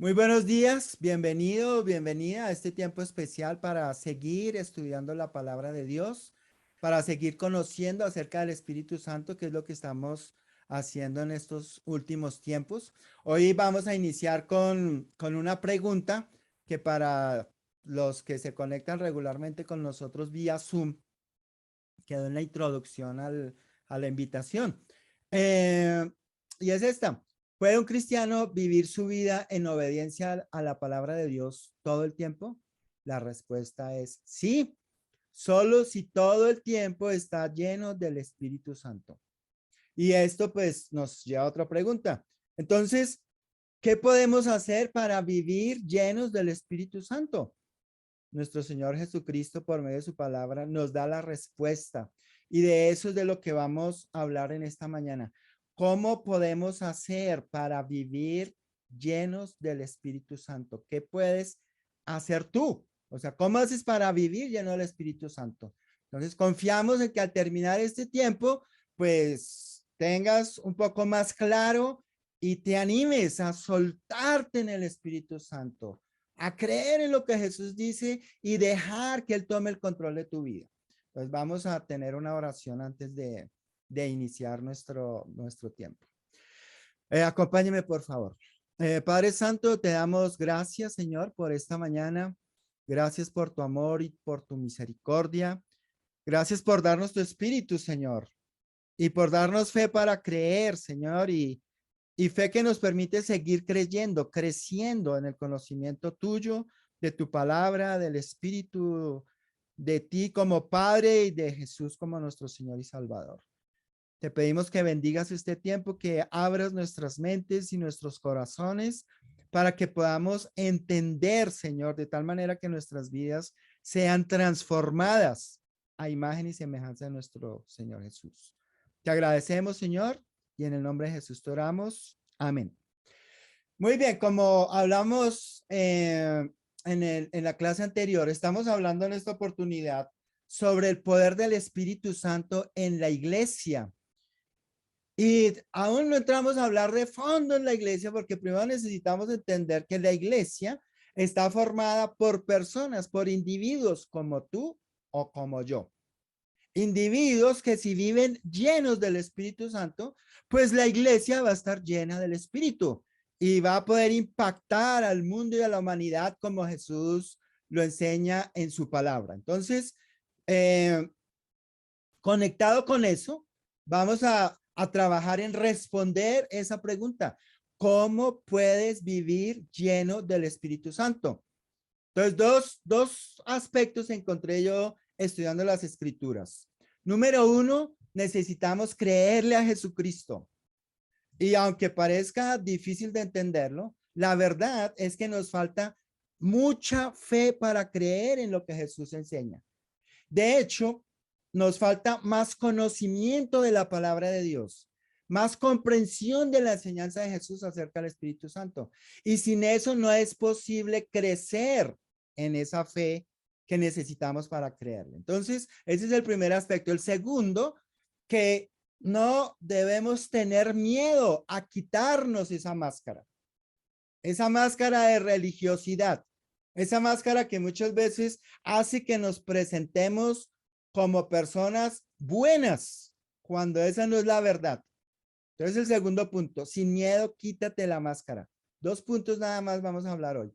Muy buenos días, bienvenido, bienvenida a este tiempo especial para seguir estudiando la palabra de Dios, para seguir conociendo acerca del Espíritu Santo, que es lo que estamos haciendo en estos últimos tiempos. Hoy vamos a iniciar con una pregunta que para los que se conectan regularmente con nosotros vía Zoom, quedó en la introducción a la invitación. Eh, y es esta. ¿Puede un cristiano vivir su vida en obediencia a la palabra de Dios todo el tiempo? La respuesta es sí, solo si todo el tiempo está lleno del Espíritu Santo. Y esto pues nos lleva a otra pregunta. Entonces, ¿qué podemos hacer para vivir llenos del Espíritu Santo? Nuestro Señor Jesucristo, por medio de su palabra, nos da la respuesta. Y de eso es de lo que vamos a hablar en esta mañana. ¿Cómo podemos hacer para vivir llenos del Espíritu Santo? ¿Qué puedes hacer tú? O sea, ¿cómo haces para vivir lleno del Espíritu Santo? Entonces, confiamos en que al terminar este tiempo, pues tengas un poco más claro y te animes a soltarte en el Espíritu Santo, a creer en lo que Jesús dice y dejar que Él tome el control de tu vida. Entonces vamos a tener una oración antes de iniciar nuestro tiempo. Acompáñeme, por favor. Padre Santo, te damos gracias, Señor, por esta mañana. Gracias por tu amor y por tu misericordia. Gracias por darnos tu espíritu, Señor, y por darnos fe para creer, Señor, y fe que nos permite seguir creyendo, creciendo en el conocimiento tuyo, de tu palabra, del Espíritu, de ti como Padre y de Jesús como nuestro Señor y Salvador. Te pedimos que bendigas este tiempo, que abras nuestras mentes y nuestros corazones para que podamos entender, Señor, de tal manera que nuestras vidas sean transformadas a imagen y semejanza de nuestro Señor Jesús. Te agradecemos, Señor, y en el nombre de Jesús te oramos. Amén. Muy bien, como hablamos en la clase anterior, estamos hablando en esta oportunidad sobre el poder del Espíritu Santo en la iglesia. Y aún no entramos a hablar de fondo en la iglesia porque primero necesitamos entender que la iglesia está formada por personas, por individuos como tú o como yo. Individuos que si viven llenos del Espíritu Santo, pues la iglesia va a estar llena del Espíritu y va a poder impactar al mundo y a la humanidad como Jesús lo enseña en su palabra. Entonces, eh, conectado con eso, vamos a trabajar en responder esa pregunta. ¿Cómo puedes vivir lleno del Espíritu Santo? Entonces, dos aspectos encontré yo estudiando las escrituras. Número uno, necesitamos creerle a Jesucristo. Y aunque parezca difícil de entenderlo, la verdad es que nos falta mucha fe para creer en lo que Jesús enseña. De hecho, nos falta más conocimiento de la palabra de Dios, más comprensión de la enseñanza de Jesús acerca del Espíritu Santo. Y sin eso no es posible crecer en esa fe que necesitamos para creerle. Entonces, ese es el primer aspecto. El segundo, que no debemos tener miedo a quitarnos esa máscara de religiosidad, esa máscara que muchas veces hace que nos presentemos como personas buenas, cuando esa no es la verdad. Entonces, el segundo punto, sin miedo, quítate la máscara. Dos puntos nada más vamos a hablar hoy.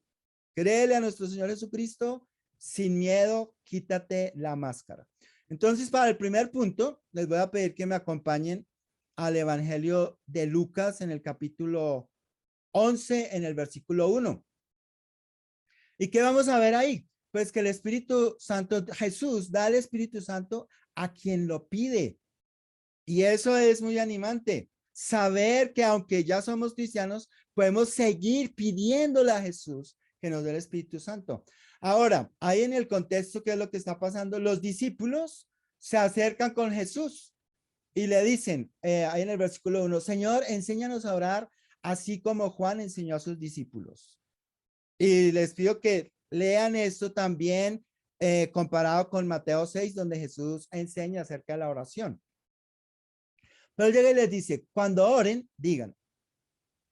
Créele a nuestro Señor Jesucristo, sin miedo, quítate la máscara. Entonces, para el primer punto, les voy a pedir que me acompañen al Evangelio de Lucas en el capítulo 11, en el versículo 1. ¿Y qué vamos a ver ahí? Pues que el Espíritu Santo, Jesús da el Espíritu Santo a quien lo pide. Y eso es muy animante. Saber que aunque ya somos cristianos, podemos seguir pidiéndole a Jesús que nos dé el Espíritu Santo. Ahora, ahí en el contexto, ¿qué es lo que está pasando? Los discípulos se acercan con Jesús y le dicen, ahí en el versículo 1, Señor, enséñanos a orar así como Juan enseñó a sus discípulos. Y les pido que lean esto también comparado con Mateo 6, donde Jesús enseña acerca de la oración. Pero llega y les dice, cuando oren, digan,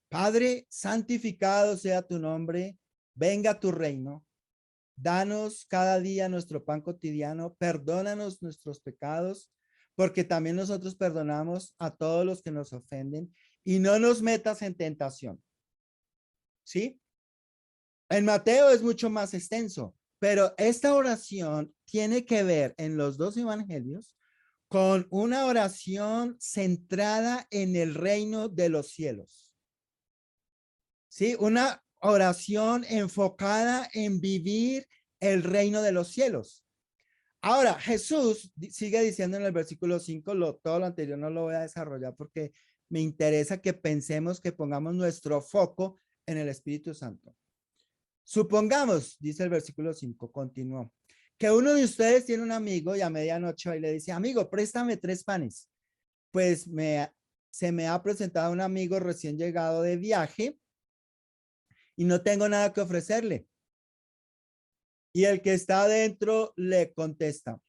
Padre, santificado sea tu nombre, venga tu reino. Danos cada día nuestro pan cotidiano, perdónanos nuestros pecados, porque también nosotros perdonamos a todos los que nos ofenden y no nos metas en tentación. ¿Sí? En Mateo es mucho más extenso, pero esta oración tiene que ver en los dos evangelios con una oración centrada en el reino de los cielos. ¿Sí? Una oración enfocada en vivir el reino de los cielos. Ahora, Jesús sigue diciendo en el versículo 5, todo lo anterior no lo voy a desarrollar porque me interesa que pensemos, que pongamos nuestro foco en el Espíritu Santo. Supongamos, dice el versículo 5, continuó, que uno de ustedes tiene un amigo y a medianoche y le dice, amigo, préstame 3 panes. Pues se me ha presentado un amigo recién llegado de viaje y no tengo nada que ofrecerle. Y el que está adentro le contesta,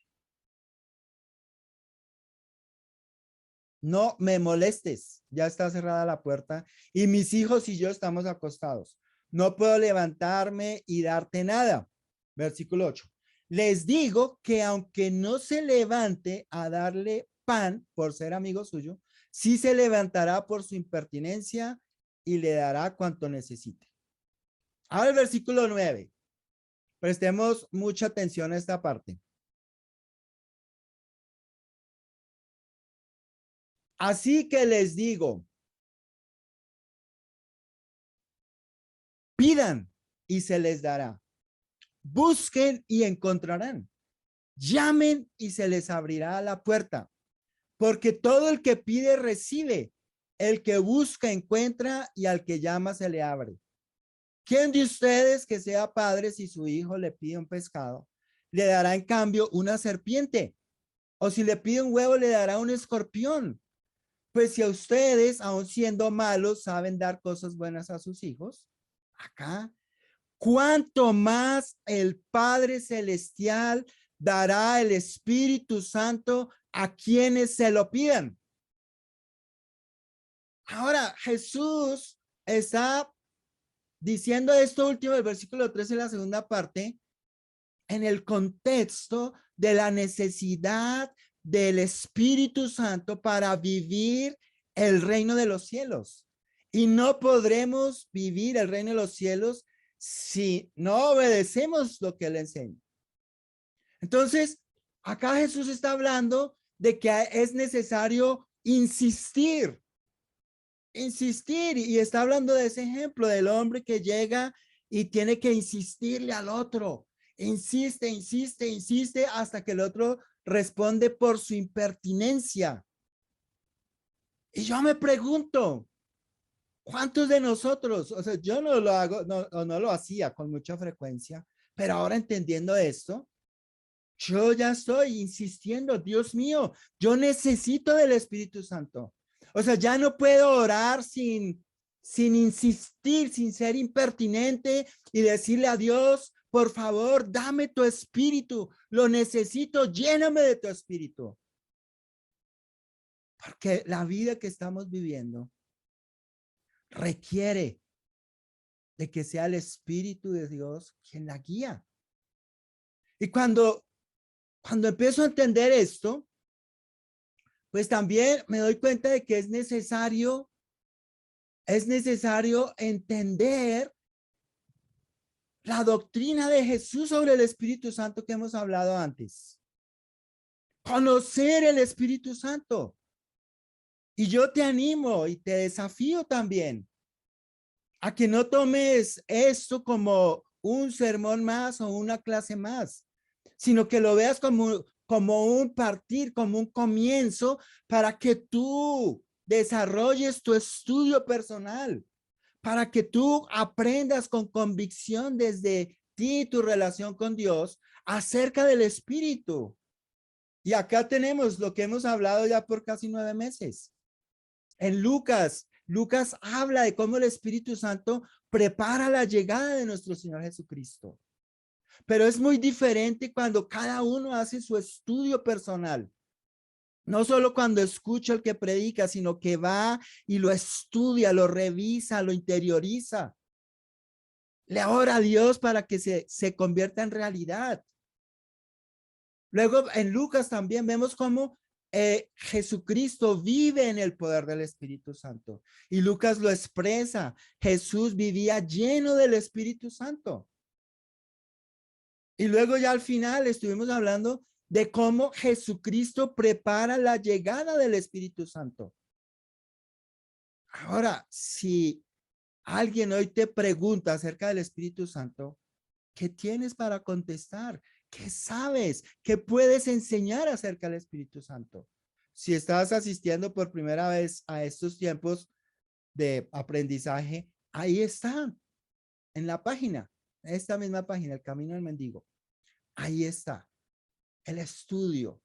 no me molestes, ya está cerrada la puerta y mis hijos y yo estamos acostados. No puedo levantarme y darte nada. Versículo 8. Les digo que aunque no se levante a darle pan por ser amigo suyo, sí se levantará por su impertinencia y le dará cuanto necesite. Ahora el versículo 9. Prestemos mucha atención a esta parte. Así que les digo, pidan y se les dará. Busquen y encontrarán. Llamen y se les abrirá la puerta. Porque todo el que pide recibe. El que busca encuentra y al que llama se le abre. ¿Quién de ustedes que sea padre si su hijo le pide un pescado, le dará en cambio una serpiente? O si le pide un huevo, le dará un escorpión. Pues si a ustedes, aun siendo malos, saben dar cosas buenas a sus hijos, acá, ¿cuánto más el Padre Celestial dará el Espíritu Santo a quienes se lo pidan? Ahora, Jesús está diciendo esto último, el versículo 13, en la segunda parte, en el contexto de la necesidad del Espíritu Santo para vivir el reino de los cielos. Y no podremos vivir el reino de los cielos si no obedecemos lo que él enseña. Entonces, acá Jesús está hablando de que es necesario insistir, y está hablando de ese ejemplo del hombre que llega y tiene que insistirle al otro. Insiste, insiste, insiste hasta que el otro responde por su impertinencia. Y yo me pregunto, ¿cuántos de nosotros, o sea, yo no lo hago, no lo hacía con mucha frecuencia, pero ahora entendiendo esto, yo ya estoy insistiendo, Dios mío, yo necesito del Espíritu Santo. O sea, ya no puedo orar sin insistir, sin ser impertinente y decirle a Dios, por favor, dame tu espíritu, lo necesito, lléname de tu espíritu. Porque la vida que estamos viviendo requiere de que sea el Espíritu de Dios quien la guía. Y cuando empiezo a entender esto, pues también me doy cuenta de que es necesario entender la doctrina de Jesús sobre el Espíritu Santo que hemos hablado antes. Conocer el Espíritu Santo. Y yo te animo y te desafío también a que no tomes esto como un sermón más o una clase más, sino que lo veas como un partir, como un comienzo para que tú desarrolles tu estudio personal, para que tú aprendas con convicción desde ti, tu relación con Dios, acerca del Espíritu. Y acá tenemos lo que hemos hablado ya por casi 9 meses. En Lucas habla de cómo el Espíritu Santo prepara la llegada de nuestro Señor Jesucristo. Pero es muy diferente cuando cada uno hace su estudio personal. No solo cuando escucha el que predica, sino que va y lo estudia, lo revisa, lo interioriza. Le ora a Dios para que se convierta en realidad. Luego en Lucas también vemos cómo Jesucristo vive en el poder del Espíritu Santo. Y Lucas lo expresa. Jesús vivía lleno del Espíritu Santo. Y luego ya al final estuvimos hablando de cómo Jesucristo prepara la llegada del Espíritu Santo. Ahora, si alguien hoy te pregunta acerca del Espíritu Santo, ¿qué tienes para contestar? ¿Qué sabes? ¿Qué puedes enseñar acerca del Espíritu Santo? Si estás asistiendo por primera vez a estos tiempos de aprendizaje, ahí está, en la página, esta misma página, El Camino del Mendigo. Ahí está, el estudio.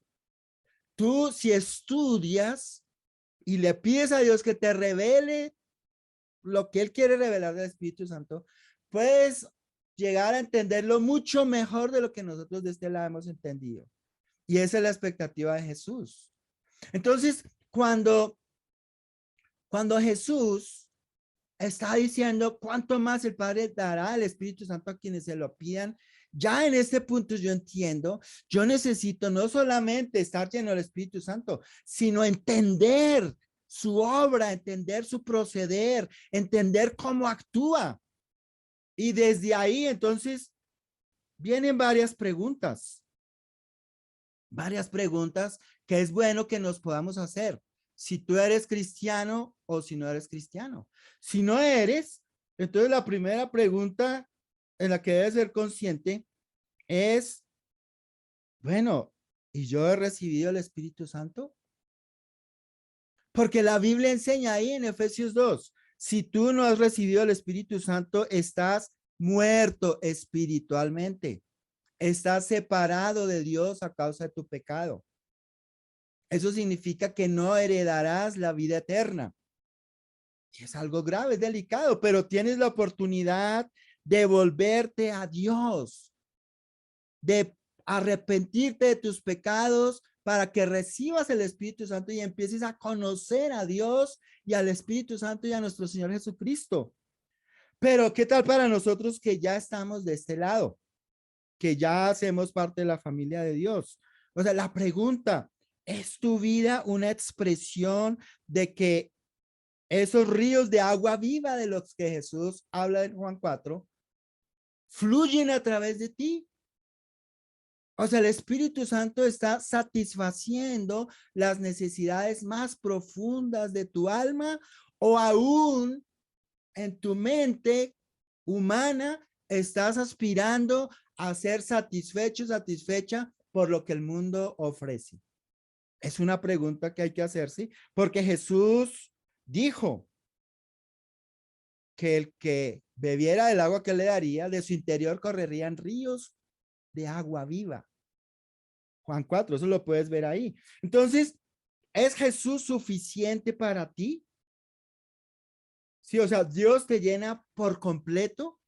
Tú, si estudias y le pides a Dios que te revele lo que Él quiere revelar del Espíritu Santo, puedes llegar a entenderlo mucho mejor de lo que nosotros de este lado hemos entendido. Y esa es la expectativa de Jesús. Entonces, cuando Jesús está diciendo cuánto más el Padre dará el Espíritu Santo a quienes se lo pidan, ya en este punto yo entiendo, yo necesito no solamente estar lleno del Espíritu Santo, sino entender su obra, entender su proceder, entender cómo actúa. Y desde ahí, entonces, vienen varias preguntas que es bueno que nos podamos hacer. Si tú eres cristiano o si no eres cristiano. Si no eres, entonces la primera pregunta en la que debes ser consciente es, bueno, ¿y yo he recibido el Espíritu Santo? Porque la Biblia enseña ahí en Efesios 2, si tú no has recibido el Espíritu Santo, estás muerto espiritualmente. Estás separado de Dios a causa de tu pecado. Eso significa que no heredarás la vida eterna. Y es algo grave, es delicado, pero tienes la oportunidad de volverte a Dios, de arrepentirte de tus pecados para que recibas el Espíritu Santo y empieces a conocer a Dios y al Espíritu Santo y a nuestro Señor Jesucristo. Pero ¿qué tal para nosotros que ya estamos de este lado? Que ya hacemos parte de la familia de Dios. O sea, la pregunta, ¿es tu vida una expresión de que esos ríos de agua viva de los que Jesús habla en Juan 4 fluyen a través de ti? O sea, el Espíritu Santo está satisfaciendo las necesidades más profundas de tu alma o aún en tu mente humana estás aspirando a ser satisfecho, satisfecha por lo que el mundo ofrece. Es una pregunta que hay que hacerse porque Jesús dijo que el que bebiera del agua que le daría, de su interior correrían ríos de agua viva. Juan 4, eso lo puedes ver ahí. Entonces, ¿es Jesús suficiente para ti? Sí, o sea, Dios te llena por completo.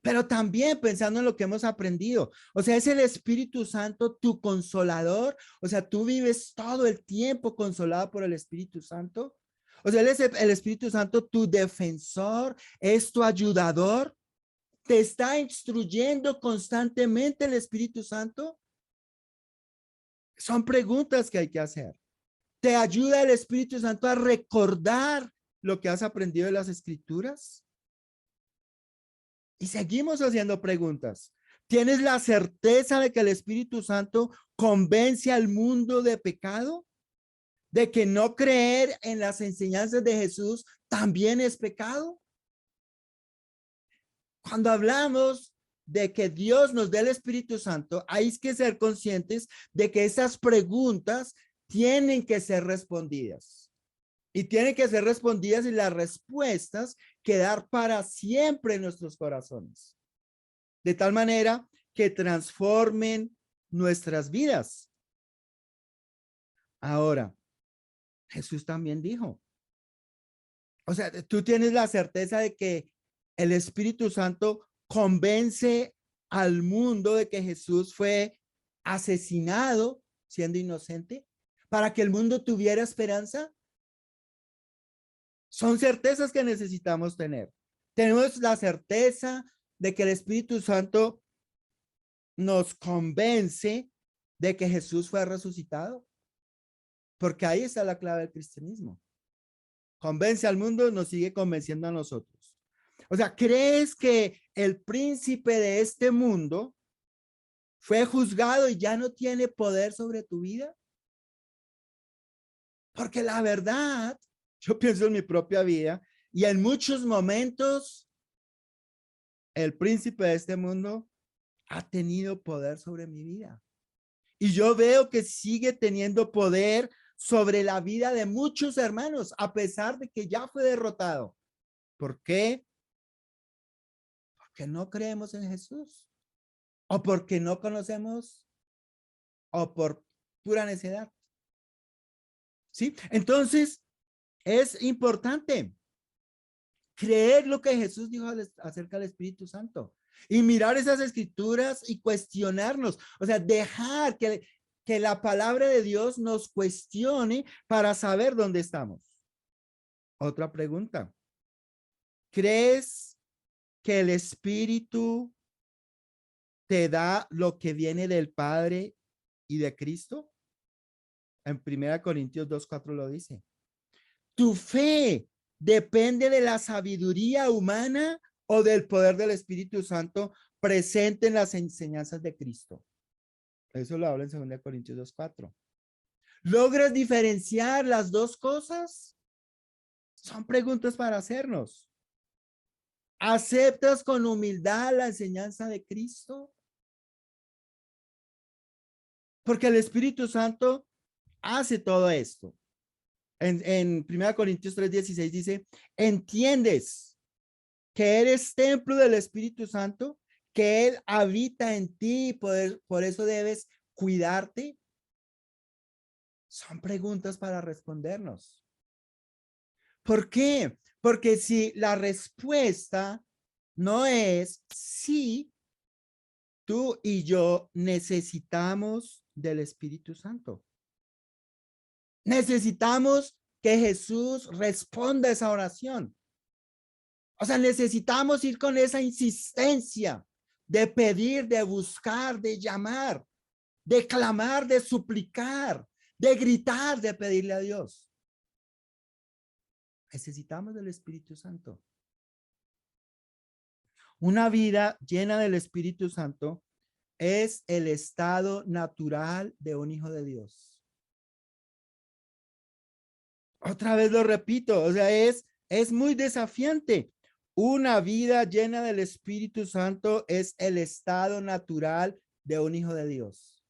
Pero también pensando en lo que hemos aprendido, o sea, es el Espíritu Santo tu consolador, o sea, tú vives todo el tiempo consolado por el Espíritu Santo. O sea, él es el Espíritu Santo tu defensor, es tu ayudador, te está instruyendo constantemente el Espíritu Santo. Son preguntas que hay que hacer. ¿Te ayuda el Espíritu Santo a recordar lo que has aprendido de las Escrituras? Y seguimos haciendo preguntas. ¿Tienes la certeza de que el Espíritu Santo convence al mundo de pecado? ¿De que no creer en las enseñanzas de Jesús también es pecado? Cuando hablamos de que Dios nos dé el Espíritu Santo, hay que ser conscientes de que esas preguntas tienen que ser respondidas. Y tienen que ser respondidas y las respuestas quedar para siempre en nuestros corazones. De tal manera que transformen nuestras vidas. Ahora, Jesús también dijo, o sea, tú tienes la certeza de que el Espíritu Santo convence al mundo de que Jesús fue asesinado siendo inocente, para que el mundo tuviera esperanza. Son certezas que necesitamos tener. Tenemos la certeza de que el Espíritu Santo nos convence de que Jesús fue resucitado, porque ahí está la clave del cristianismo. Convence al mundo, nos sigue convenciendo a nosotros. O sea, ¿crees que el príncipe de este mundo fue juzgado y ya no tiene poder sobre tu vida? Porque la verdad, yo pienso en mi propia vida y en muchos momentos el príncipe de este mundo ha tenido poder sobre mi vida. Y yo veo que sigue teniendo poder sobre la vida de muchos hermanos, a pesar de que ya fue derrotado. ¿Por qué? Porque no creemos en Jesús, o porque no conocemos, o por pura necedad. ¿Sí? Entonces, es importante creer lo que Jesús dijo acerca del Espíritu Santo y mirar esas escrituras y cuestionarnos, o sea, dejar que la palabra de Dios nos cuestione para saber dónde estamos. Otra pregunta. ¿Crees que el Espíritu te da lo que viene del Padre y de Cristo? En 1 Corintios 2:4 lo dice. ¿Tu fe depende de la sabiduría humana o del poder del Espíritu Santo presente en las enseñanzas de Cristo? Eso lo habla en 2 Corintios 2:4. ¿Logras diferenciar las dos cosas? Son preguntas para hacernos. ¿Aceptas con humildad la enseñanza de Cristo? Porque el Espíritu Santo hace todo esto. En 1 Corintios 3:16 dice, ¿entiendes que eres templo del Espíritu Santo, que Él habita en ti y por eso debes cuidarte? Son preguntas para respondernos. ¿Por qué? Porque si la respuesta no es sí, tú y yo necesitamos del Espíritu Santo. Necesitamos que Jesús responda a esa oración. O sea, necesitamos ir con esa insistencia de pedir, de buscar, de llamar, de clamar, de suplicar, de gritar, de pedirle a Dios. Necesitamos del Espíritu Santo. Una vida llena del Espíritu Santo es el estado natural de un hijo de Dios. Otra vez lo repito, o sea, es muy desafiante. Una vida llena del Espíritu Santo es el estado natural de un hijo de Dios.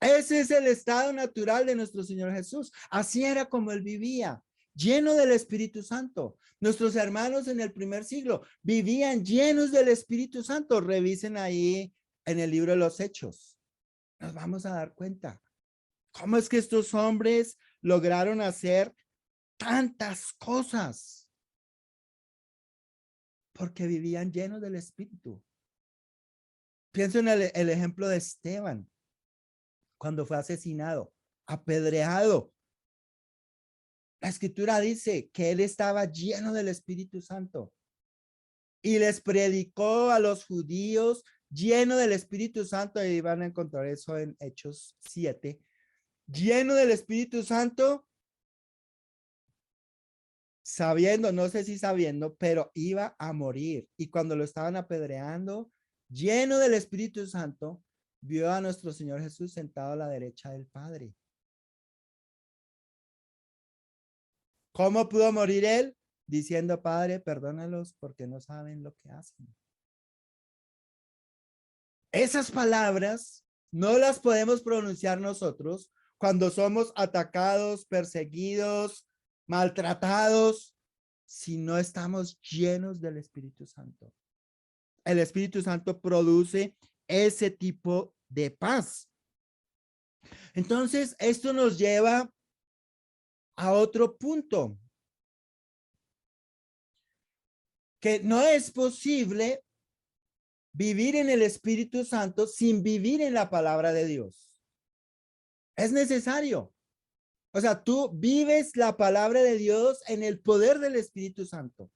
Ese es el estado natural de nuestro Señor Jesús. Así era como él vivía, lleno del Espíritu Santo. Nuestros hermanos en el primer siglo vivían llenos del Espíritu Santo. Revisen ahí en el libro de los Hechos. Nos vamos a dar cuenta. ¿Cómo es que estos hombres lograron hacer tantas cosas? Porque vivían llenos del Espíritu. Pienso en el ejemplo de Esteban, cuando fue asesinado, apedreado. La escritura dice que él estaba lleno del Espíritu Santo y les predicó a los judíos lleno del Espíritu Santo, y van a encontrar eso en Hechos 7, lleno del Espíritu Santo, sabiendo, no sé si sabiendo, pero iba a morir. Y cuando lo estaban apedreando, lleno del Espíritu Santo, vio a nuestro Señor Jesús sentado a la derecha del Padre. ¿Cómo pudo morir él? Diciendo, Padre, perdónalos porque no saben lo que hacen. Esas palabras no las podemos pronunciar nosotros cuando somos atacados, perseguidos, maltratados, si no estamos llenos del Espíritu Santo. El Espíritu Santo produce ese tipo de paz. Entonces, esto nos lleva a otro punto, que no es posible vivir en el Espíritu Santo sin vivir en la palabra de Dios. Es necesario. O sea, tú vives la palabra de Dios en el poder del Espíritu Santo.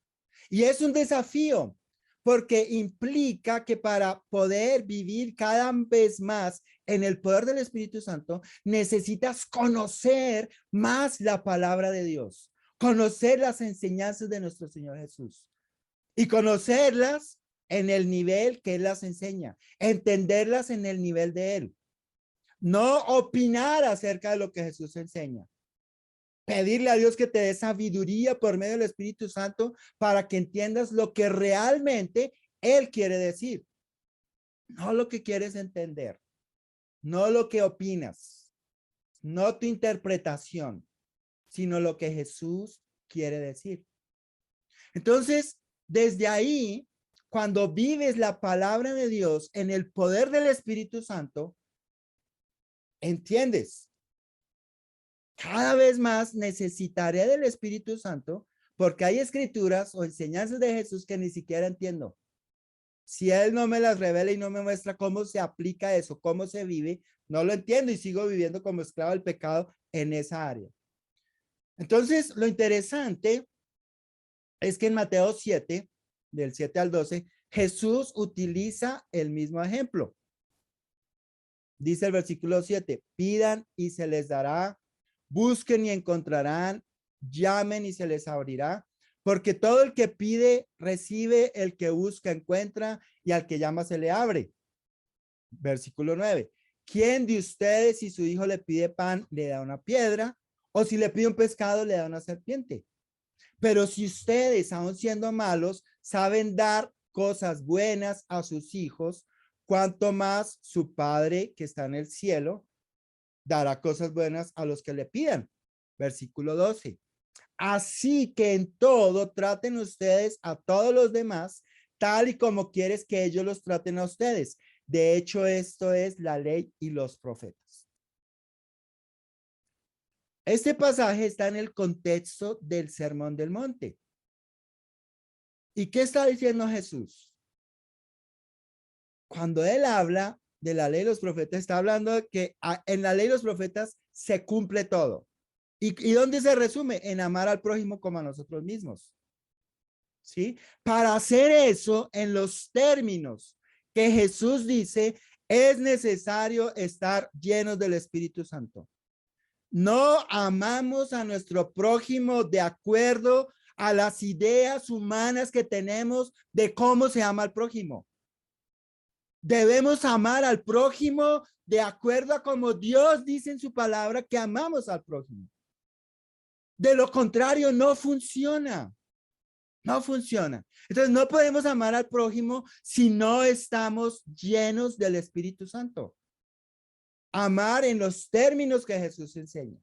Y es un desafío porque implica que para poder vivir cada vez más en el poder del Espíritu Santo, necesitas conocer más la palabra de Dios, conocer las enseñanzas de nuestro Señor Jesús y conocerlas en el nivel que Él las enseña, entenderlas en el nivel de Él, no opinar acerca de lo que Jesús enseña. Pedirle a Dios que te dé sabiduría por medio del Espíritu Santo para que entiendas lo que realmente Él quiere decir. No lo que quieres entender, no lo que opinas, no tu interpretación, sino lo que Jesús quiere decir. Entonces, desde ahí, cuando vives la palabra de Dios en el poder del Espíritu Santo, entiendes. Cada vez más necesitaré del Espíritu Santo porque hay escrituras o enseñanzas de Jesús que ni siquiera entiendo. Si Él no me las revela y no me muestra cómo se aplica eso, cómo se vive, no lo entiendo y sigo viviendo como esclavo del pecado en esa área. Entonces, lo interesante es que en Mateo 7, del 7 al 12, Jesús utiliza el mismo ejemplo. Dice el versículo 7, pidan y se les dará, busquen y encontrarán, llamen y se les abrirá, porque todo el que pide recibe, el que busca encuentra y al que llama se le abre. Versículo 9, ¿quién de ustedes si su hijo le pide pan le da una piedra o si le pide un pescado le da una serpiente? Pero si ustedes, aun siendo malos, saben dar cosas buenas a sus hijos, cuanto más su Padre que está en el cielo dará cosas buenas a los que le pidan. Versículo 12. Así que en todo traten ustedes a todos los demás tal y como quieres que ellos los traten a ustedes. De hecho, esto es la ley y los profetas. Este pasaje está en el contexto del Sermón del Monte. ¿Y qué está diciendo Jesús? Cuando él habla de la ley de los profetas, está hablando de que en la ley de los profetas se cumple todo. ¿Y dónde se resume? En amar al prójimo como a nosotros mismos. ¿Sí? Para hacer eso en los términos que Jesús dice, es necesario estar llenos del Espíritu Santo. No amamos a nuestro prójimo de acuerdo a las ideas humanas que tenemos de cómo se ama al prójimo. Debemos amar al prójimo de acuerdo a como Dios dice en su palabra que amamos al prójimo. De lo contrario, no funciona. No funciona. Entonces, no podemos amar al prójimo si no estamos llenos del Espíritu Santo. Amar en los términos que Jesús enseña,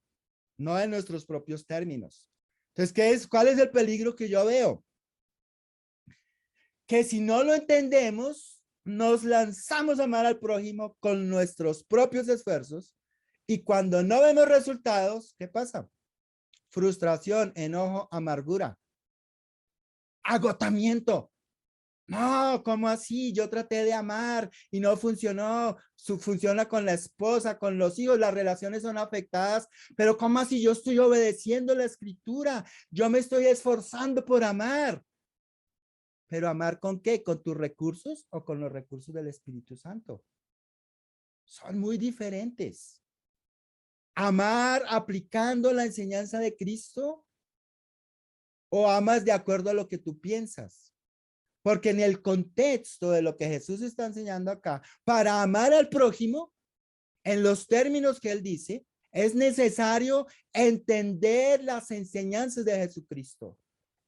no en nuestros propios términos. Entonces, ¿cuál es el peligro que yo veo? Que si no lo entendemos, nos lanzamos a amar al prójimo con nuestros propios esfuerzos y cuando no vemos resultados, ¿qué pasa? Frustración, enojo, amargura, agotamiento. No, ¿cómo así? Yo traté de amar y no funcionó. Funciona con la esposa, con los hijos, las relaciones son afectadas, pero ¿cómo así? Yo estoy obedeciendo la escritura, yo me estoy esforzando por amar. ¿Pero amar con qué? ¿Con tus recursos o con los recursos del Espíritu Santo? Son muy diferentes. Amar aplicando la enseñanza de Cristo o amas de acuerdo a lo que tú piensas. Porque en el contexto de lo que Jesús está enseñando acá, para amar al prójimo, en los términos que él dice, es necesario entender las enseñanzas de Jesucristo.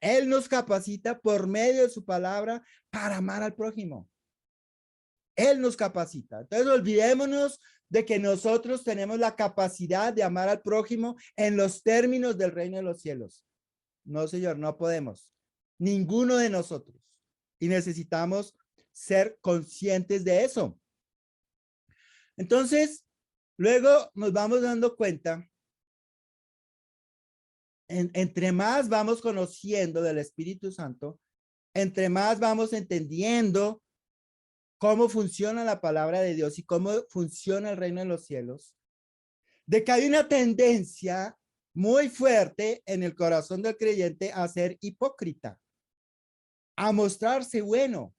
Él nos capacita por medio de su palabra para amar al prójimo. Él nos capacita. Entonces, olvidémonos de que nosotros tenemos la capacidad de amar al prójimo en los términos del reino de los cielos. No, señor, no podemos. Ninguno de nosotros. Y necesitamos ser conscientes de eso. Entonces, luego nos vamos dando cuenta, entre más vamos conociendo del Espíritu Santo, entre más vamos entendiendo cómo funciona la palabra de Dios y cómo funciona el reino de los cielos, de que hay una tendencia muy fuerte en el corazón del creyente a ser hipócrita, a mostrarse bueno.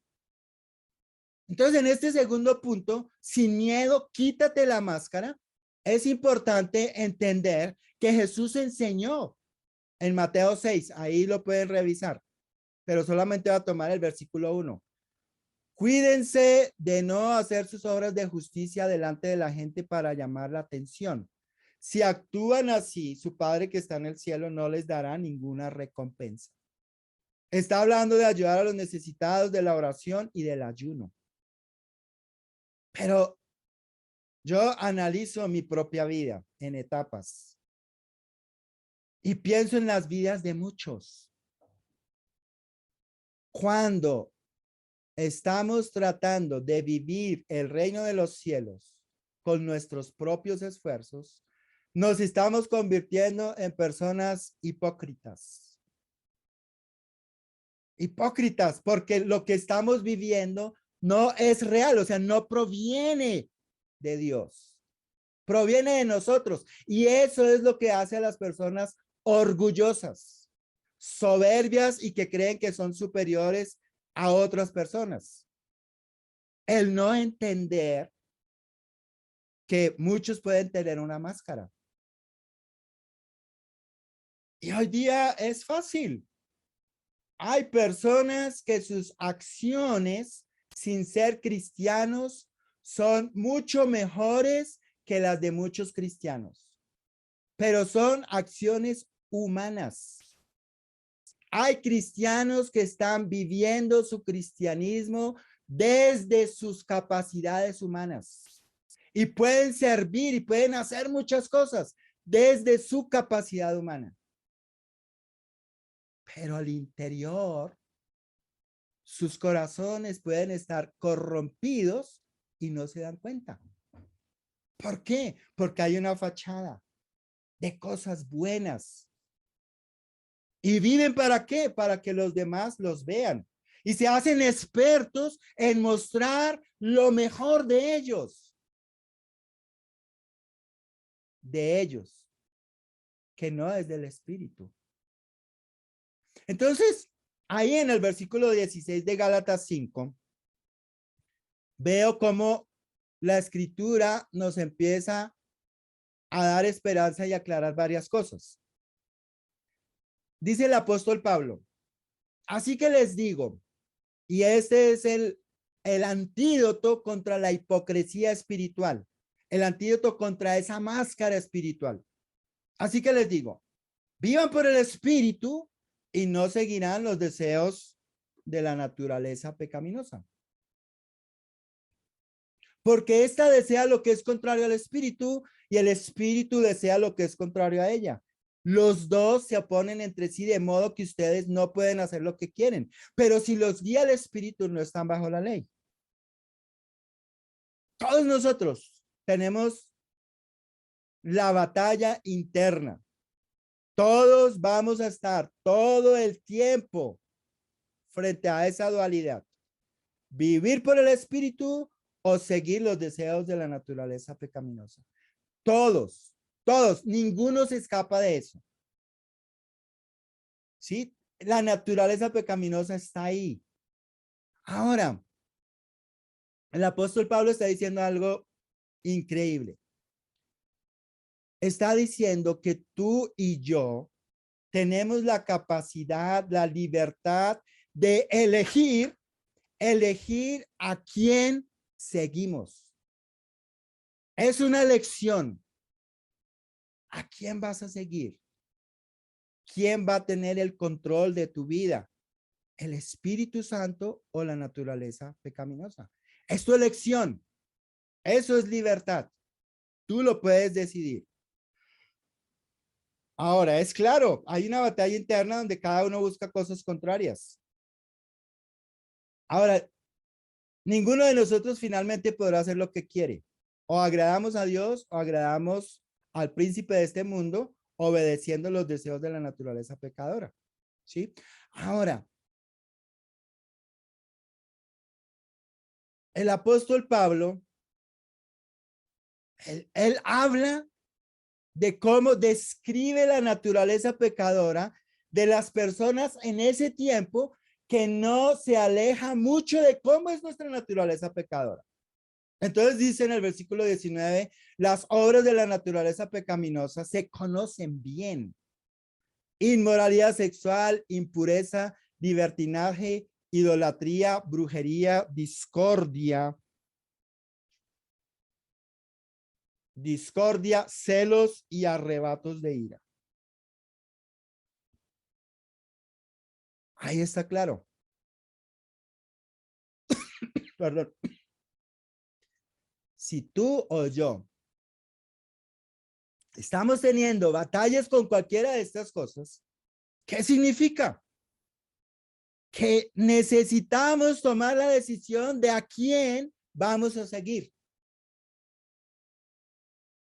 Entonces, en este segundo punto, sin miedo, quítate la máscara. Es importante entender que Jesús enseñó en Mateo 6, ahí lo pueden revisar, pero solamente va a tomar el versículo 1. Cuídense de no hacer sus obras de justicia delante de la gente para llamar la atención. Si actúan así, su Padre que está en el cielo no les dará ninguna recompensa. Está hablando de ayudar a los necesitados, de la oración y del ayuno. Pero yo analizo mi propia vida en etapas y pienso en las vidas de muchos. Cuando estamos tratando de vivir el reino de los cielos con nuestros propios esfuerzos, nos estamos convirtiendo en personas hipócritas. Hipócritas, porque lo que estamos viviendo no es real, o sea, no proviene de Dios, proviene de nosotros. Y eso es lo que hace a las personas orgullosas, soberbias y que creen que son superiores a otras personas. El no entender que muchos pueden tener una máscara. Y hoy día es fácil. Hay personas que sus acciones, sin ser cristianos, son mucho mejores que las de muchos cristianos, pero son acciones humanas. Hay cristianos que están viviendo su cristianismo desde sus capacidades humanas y pueden servir y pueden hacer muchas cosas desde su capacidad humana. Pero al interior, sus corazones pueden estar corrompidos y no se dan cuenta. ¿Por qué? Porque hay una fachada de cosas buenas. ¿Y viven para qué? Para que los demás los vean. Y se hacen expertos en mostrar lo mejor de ellos. De ellos, que no es del Espíritu. Entonces, ahí en el versículo 16 de Gálatas 5, veo cómo la escritura nos empieza a dar esperanza y aclarar varias cosas. Dice el apóstol Pablo, así que les digo, y este es el antídoto contra la hipocresía espiritual, el antídoto contra esa máscara espiritual. Así que les digo, vivan por el espíritu y no seguirán los deseos de la naturaleza pecaminosa. Porque ésta desea lo que es contrario al espíritu y el espíritu desea lo que es contrario a ella. Los dos se oponen entre sí de modo que ustedes no pueden hacer lo que quieren. Pero si los guía el espíritu, no están bajo la ley. Todos nosotros tenemos la batalla interna. Todos vamos a estar todo el tiempo frente a esa dualidad. Vivir por el espíritu o seguir los deseos de la naturaleza pecaminosa. Todos, todos, ninguno se escapa de eso. ¿Sí? La naturaleza pecaminosa está ahí. Ahora, el apóstol Pablo está diciendo algo increíble. Está diciendo que tú y yo tenemos la capacidad, la libertad de elegir a quién seguimos. Es una elección. ¿A quién vas a seguir? ¿Quién va a tener el control de tu vida? ¿El Espíritu Santo o la naturaleza pecaminosa? Es tu elección. Eso es libertad. Tú lo puedes decidir. Ahora, es claro, hay una batalla interna donde cada uno busca cosas contrarias. Ahora, ninguno de nosotros finalmente podrá hacer lo que quiere. O agradamos a Dios o agradamos al príncipe de este mundo, obedeciendo los deseos de la naturaleza pecadora. ¿Sí? Ahora, el apóstol Pablo, él habla de cómo describe la naturaleza pecadora de las personas en ese tiempo que no se aleja mucho de cómo es nuestra naturaleza pecadora. Entonces dice en el versículo 19, las obras de la naturaleza pecaminosa se conocen bien. Inmoralidad sexual, impureza, libertinaje, idolatría, brujería, discordia, celos y arrebatos de ira. Ahí está claro. Perdón. Si tú o yo estamos teniendo batallas con cualquiera de estas cosas, ¿qué significa? Que necesitamos tomar la decisión de a quién vamos a seguir.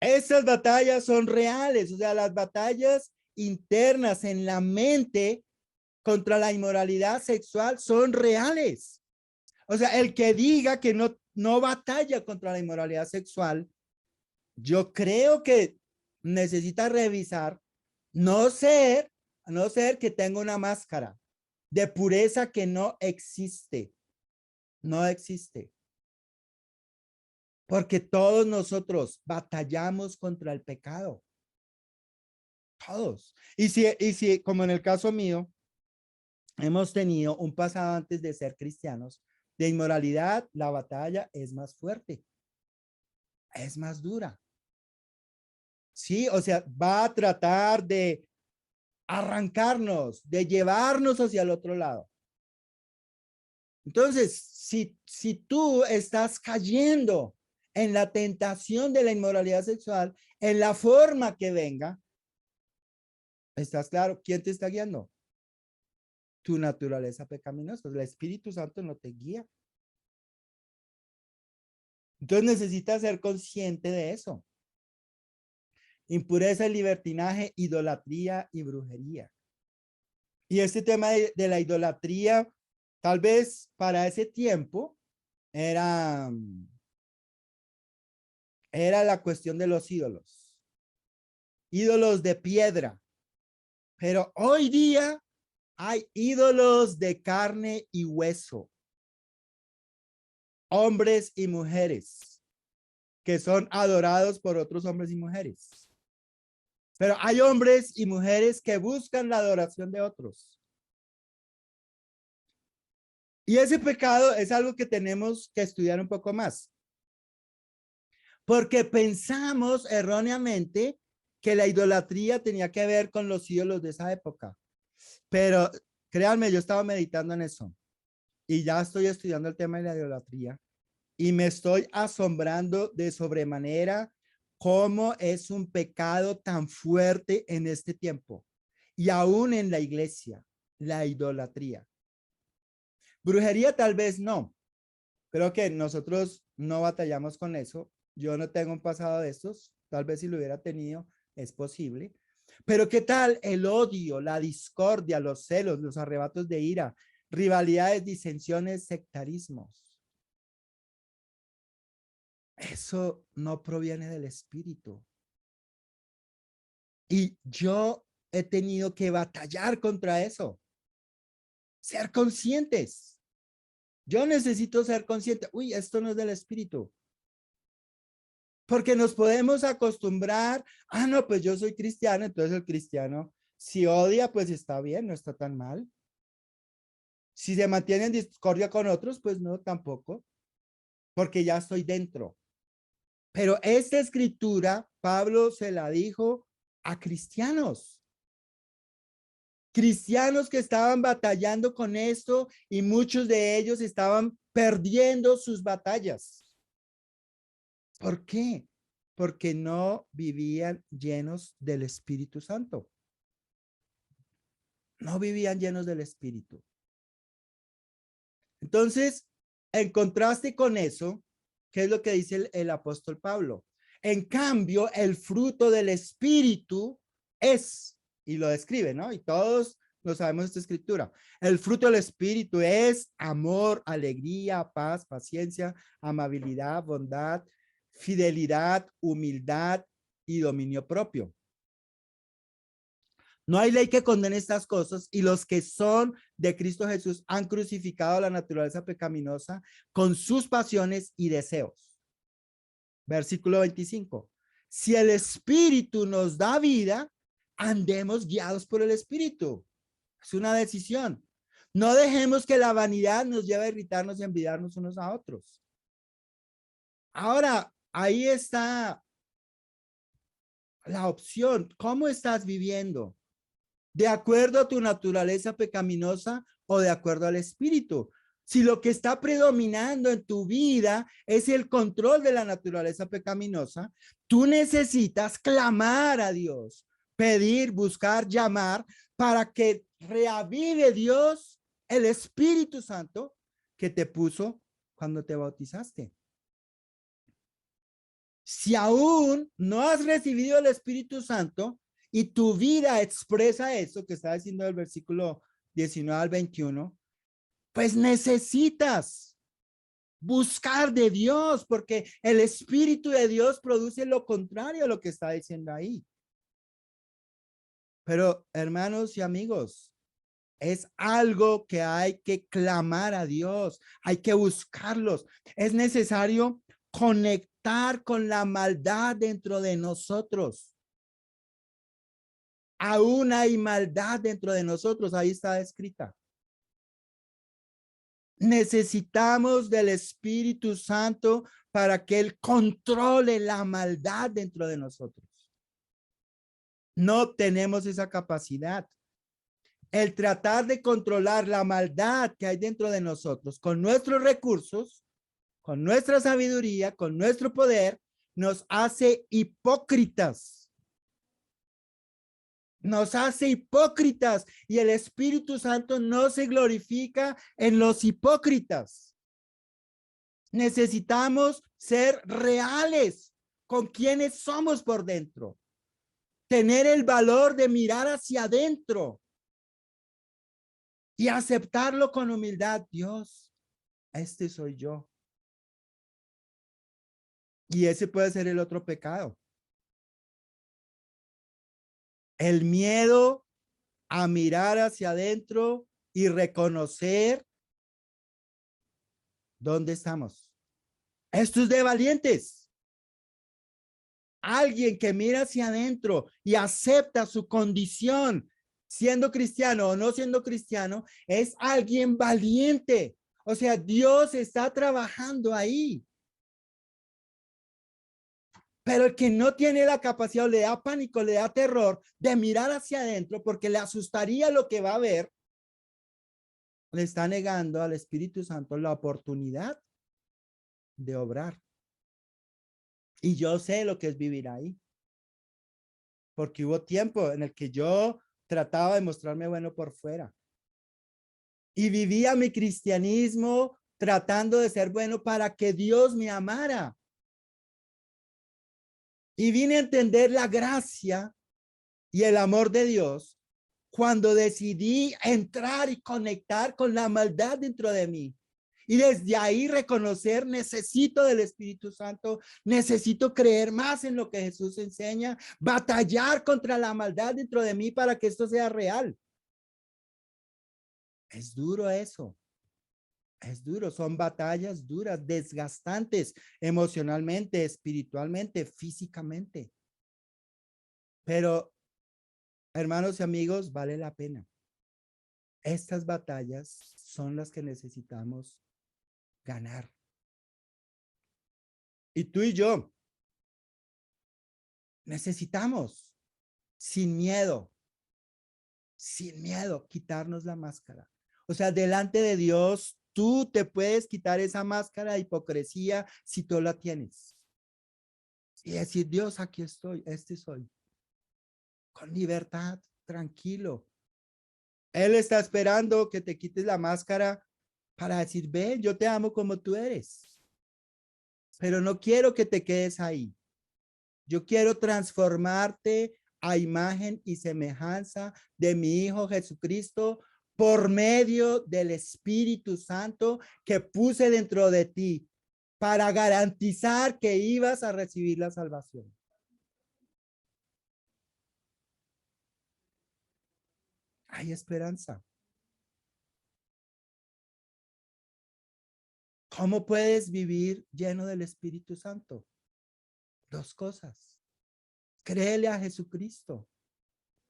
Estas batallas son reales, o sea, las batallas internas en la mente contra la inmoralidad sexual son reales. O sea, el que diga que no batalla contra la inmoralidad sexual, yo creo que necesita revisar, no ser que tenga una máscara de pureza que no existe, no existe. Porque todos nosotros batallamos contra el pecado. Todos. Y si, como en el caso mío, hemos tenido un pasado antes de ser cristianos, de inmoralidad, la batalla es más fuerte, es más dura. Sí, o sea, va a tratar de arrancarnos, de llevarnos hacia el otro lado. Entonces, si tú estás cayendo en la tentación de la inmoralidad sexual, en la forma que venga, ¿estás claro? ¿Quién te está guiando? Tu naturaleza pecaminosa. El Espíritu Santo no te guía. Entonces necesitas ser consciente de eso. Impureza, libertinaje, idolatría y brujería. Y este tema de la idolatría, tal vez para ese tiempo, era la cuestión de los ídolos. Ídolos de piedra. Pero hoy día hay ídolos de carne y hueso. Hombres y mujeres que son adorados por otros hombres y mujeres. Pero hay hombres y mujeres que buscan la adoración de otros. Y ese pecado es algo que tenemos que estudiar un poco más. Porque pensamos erróneamente que la idolatría tenía que ver con los ídolos de esa época. Pero créanme, yo estaba meditando en eso. Y ya estoy estudiando el tema de la idolatría. Y me estoy asombrando de sobremanera cómo es un pecado tan fuerte en este tiempo. Y aún en la iglesia, la idolatría. Brujería tal vez no. Creo que nosotros no batallamos con eso. Yo no tengo un pasado de estos. Tal vez si lo hubiera tenido, es posible. Pero ¿qué tal el odio, la discordia, los celos, los arrebatos de ira, rivalidades, disensiones, sectarismos? Eso no proviene del espíritu. Y yo he tenido que batallar contra eso. Ser conscientes. Yo necesito ser consciente. Uy, esto no es del espíritu. Porque nos podemos acostumbrar. Ah, no, pues yo soy cristiano. Entonces el cristiano, si odia, pues está bien, no está tan mal. Si se mantiene en discordia con otros, pues no, tampoco. Porque ya estoy dentro. Pero esta escritura, Pablo se la dijo a cristianos. Cristianos que estaban batallando con esto y muchos de ellos estaban perdiendo sus batallas. ¿Por qué? Porque no vivían llenos del Espíritu Santo. No vivían llenos del Espíritu. Entonces, en contraste con eso, ¿qué es lo que dice el apóstol Pablo? En cambio, el fruto del Espíritu es, y lo describe, ¿no? Y todos lo sabemos esta escritura. El fruto del Espíritu es amor, alegría, paz, paciencia, amabilidad, bondad, fidelidad, humildad y dominio propio. No hay ley que condene estas cosas, y los que son de Cristo Jesús han crucificado la naturaleza pecaminosa con sus pasiones y deseos. Versículo 25. Si el Espíritu nos da vida, andemos guiados por el Espíritu. Es una decisión. No dejemos que la vanidad nos lleve a irritarnos y envidiarnos unos a otros. Ahora, ahí está la opción. ¿Cómo estás viviendo? ¿De acuerdo a tu naturaleza pecaminosa o de acuerdo al Espíritu? Si lo que está predominando en tu vida es el control de la naturaleza pecaminosa, tú necesitas clamar a Dios, pedir, buscar, llamar para que reavive Dios el Espíritu Santo que te puso cuando te bautizaste. Si aún no has recibido el Espíritu Santo y tu vida expresa eso que está diciendo el versículo 19 al 21, pues necesitas buscar de Dios, porque el Espíritu de Dios produce lo contrario a lo que está diciendo ahí. Pero hermanos y amigos, es algo que hay que clamar a Dios, hay que buscarlos. Es necesario conectar con la maldad dentro de nosotros. Aún hay maldad dentro de nosotros, ahí está escrita. Necesitamos del Espíritu Santo para que Él controle la maldad dentro de nosotros. No tenemos esa capacidad. El tratar de controlar la maldad que hay dentro de nosotros con nuestros recursos, con nuestra sabiduría, con nuestro poder, nos hace hipócritas. Nos hace hipócritas y el Espíritu Santo no se glorifica en los hipócritas. Necesitamos ser reales con quienes somos por dentro. Tener el valor de mirar hacia adentro y aceptarlo con humildad. Dios, este soy yo. Y ese puede ser el otro pecado. El miedo a mirar hacia adentro y reconocer dónde estamos. Esto es de valientes. Alguien que mira hacia adentro y acepta su condición, siendo cristiano o no siendo cristiano, es alguien valiente. O sea, Dios está trabajando ahí. Pero el que no tiene la capacidad, le da pánico, le da terror de mirar hacia adentro porque le asustaría lo que va a ver, le está negando al Espíritu Santo la oportunidad de obrar. Y yo sé lo que es vivir ahí. Porque hubo tiempo en el que yo trataba de mostrarme bueno por fuera. Y vivía mi cristianismo tratando de ser bueno para que Dios me amara. Y vine a entender la gracia y el amor de Dios cuando decidí entrar y conectar con la maldad dentro de mí. Y desde ahí reconocer, necesito del Espíritu Santo, necesito creer más en lo que Jesús enseña, batallar contra la maldad dentro de mí para que esto sea real. Es duro eso. Es duro, son batallas duras, desgastantes emocionalmente, espiritualmente, físicamente. Pero, hermanos y amigos, vale la pena. Estas batallas son las que necesitamos ganar. Y tú y yo necesitamos, sin miedo, quitarnos la máscara. O sea, delante de Dios, tú te puedes quitar esa máscara de hipocresía si tú la tienes. Y decir, Dios, aquí estoy, este soy. Con libertad, tranquilo. Él está esperando que te quites la máscara para decir, ven, yo te amo como tú eres. Pero no quiero que te quedes ahí. Yo quiero transformarte a imagen y semejanza de mi Hijo Jesucristo por medio del Espíritu Santo que puse dentro de ti para garantizar que ibas a recibir la salvación. hay esperanza. ¿Cómo puedes vivir lleno del Espíritu Santo? Dos cosas. Créele a Jesucristo.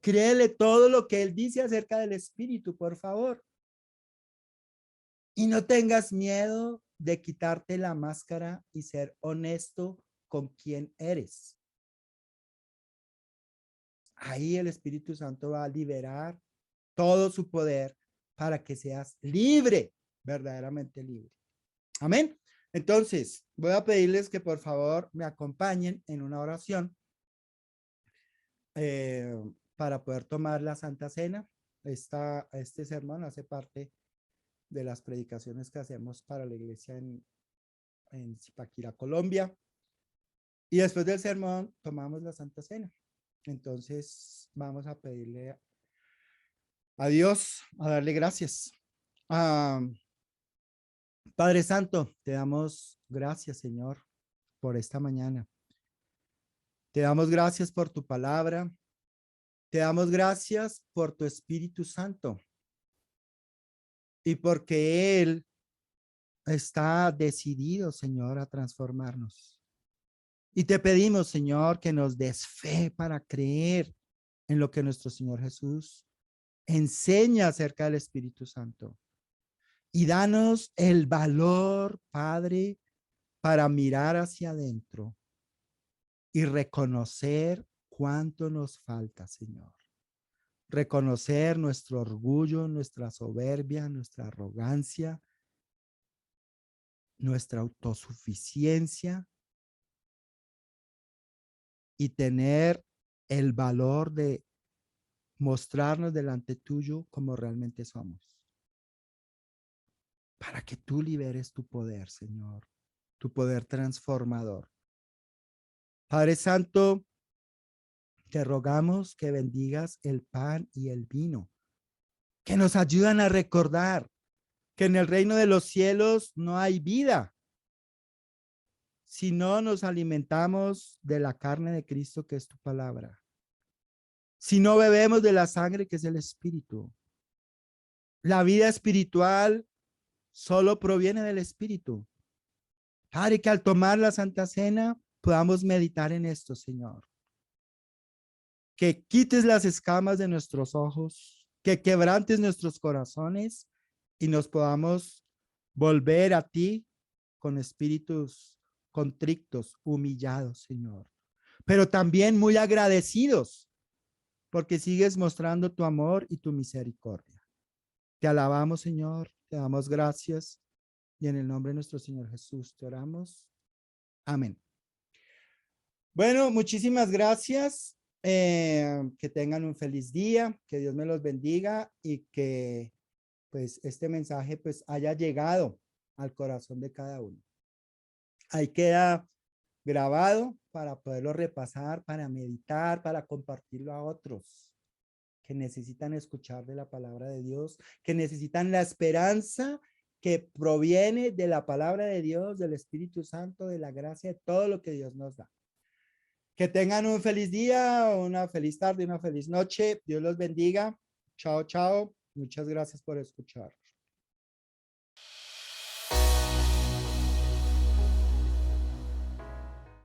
Créele todo lo que Él dice acerca del Espíritu, por favor. Y no tengas miedo de quitarte la máscara y ser honesto con quien eres. Ahí el Espíritu Santo va a liberar todo su poder para que seas libre, verdaderamente libre. Amén. Entonces, voy a pedirles que por favor me acompañen en una oración para poder tomar la Santa Cena. Este sermón hace parte de las predicaciones que hacemos para la iglesia en Zipaquirá, Colombia. Y después del sermón tomamos la Santa Cena. Entonces vamos a pedirle a Dios, a darle gracias. Padre Santo, te damos gracias, Señor, por esta mañana. Te damos gracias por tu palabra. Te damos gracias por tu Espíritu Santo y porque Él está decidido, Señor, a transformarnos. Y te pedimos, Señor, que nos des fe para creer en lo que nuestro Señor Jesús enseña acerca del Espíritu Santo. Y danos el valor, Padre, para mirar hacia adentro y reconocer cuánto nos falta, Señor. Reconocer nuestro orgullo, nuestra soberbia, nuestra arrogancia, nuestra autosuficiencia y tener el valor de mostrarnos delante tuyo como realmente somos. Para que tú liberes tu poder, Señor, tu poder transformador. Padre Santo, te rogamos que bendigas el pan y el vino, que nos ayudan a recordar que en el reino de los cielos no hay vida si no nos alimentamos de la carne de Cristo, que es tu palabra. Si no bebemos de la sangre, que es el Espíritu. La vida espiritual solo proviene del Espíritu. Padre, que al tomar la Santa Cena podamos meditar en esto, Señor. Que quites las escamas de nuestros ojos, que quebrantes nuestros corazones y nos podamos volver a ti con espíritus contrictos, humillados, Señor. Pero también muy agradecidos porque sigues mostrando tu amor y tu misericordia. Te alabamos, Señor, te damos gracias y en el nombre de nuestro Señor Jesús te oramos. Amén. Bueno, muchísimas gracias. Que tengan un feliz día, que Dios me los bendiga y que pues este mensaje pues haya llegado al corazón de cada uno. Ahí queda grabado para poderlo repasar, para meditar, para compartirlo a otros que necesitan escuchar de la palabra de Dios, que necesitan la esperanza que proviene de la palabra de Dios, del Espíritu Santo, de la gracia, de todo lo que Dios nos da. Que tengan un feliz día, una feliz tarde, una feliz noche. Dios los bendiga. Chao, chao. Muchas gracias por escuchar.